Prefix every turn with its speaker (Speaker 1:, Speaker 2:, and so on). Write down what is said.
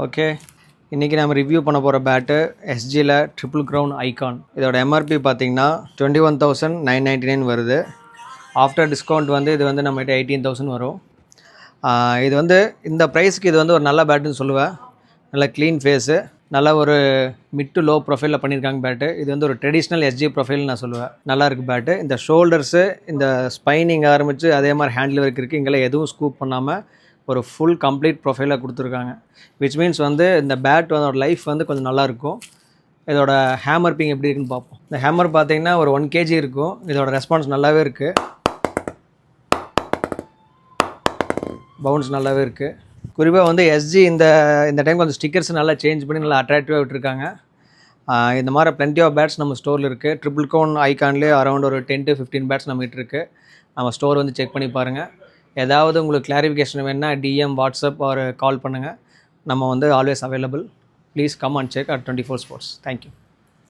Speaker 1: Okay, இன்றைக்கி நம்ம review பண்ண போகிற பேட்டு எஸ்ஜியில் ட்ரிபிள் க்ரௌன் ஐகான். இதோட எம்ஆர்பி பார்த்தீங்கன்னா 21,999 வருது. ஆஃப்டர் டிஸ்கவுண்ட் வந்து இது வந்து நம்மகிட்ட 18,000 வரும். இது வந்து இந்த ப்ரைஸுக்கு இது வந்து ஒரு நல்ல பேட்டுன்னு சொல்லுவேன். நல்ல க்ளீன் ஃபேஸு, நல்ல ஒரு மிட் டு லோ ப்ரொஃபைலில் பண்ணியிருக்காங்க பேட்டு. இது வந்து ஒரு ட்ரெடிஷ்னல் எஸ்ஜி ப்ரொஃபைல்னு நான் சொல்லுவேன். நல்லா இருக்குது பேட்டு. இந்த ஷோல்டர்ஸு, இந்த ஸ்பைனிங் ஆரம்பித்து அதே மாதிரி ஹேண்டில் வரைக்கும் இருக்குது. இங்கெல்லாம் எதுவும் ஸ்கூப் பண்ணாமல் ஒரு ஃபுல் கம்ப்ளீட் ப்ரொஃபைலாக கொடுத்துருக்காங்க. விச் மீன்ஸ் வந்து இந்த பேட் அதோட லைஃப் வந்து கொஞ்சம் நல்லாயிருக்கும். இதோட ஹேமர் பிங் எப்படி இருக்குன்னு பார்ப்போம். இந்த ஹேமர் பார்த்தீங்கன்னா ஒரு 1 kg இருக்கும். இதோட ரெஸ்பான்ஸ் நல்லாவே இருக்குது. பவுன்ஸ் நல்லாவே இருக்குது. குறிப்பாக வந்து எஸ்ஜி இந்த டைம் கொஞ்சம் ஸ்டிக்கர்ஸ் நல்லா சேஞ்ச் பண்ணி நல்லா அட்ராக்டிவாக விட்டுருக்காங்க. இந்த மாதிரி plenty ஆஃப் பேட்ஸ் நம்ம ஸ்டோரில் இருக்குது. ட்ரிபிள் க்ரௌன் ஐகான்லேயே அரௌண்ட் ஒரு 10 to 15 பேட்ஸ் நம்மகிட்ட இருக்குது. நம்ம ஸ்டோர் வந்து செக் பண்ணி பாருங்கள். ஏதாவது உங்களுக்கு கிளாரிஃபிகேஷன் வேணுன்னா டிஎம், வாட்ஸ்அப் ஆர் கால் பண்ணுங்கள். நம்ம வந்து always available. Please come and check at 24 Sports. Thank you.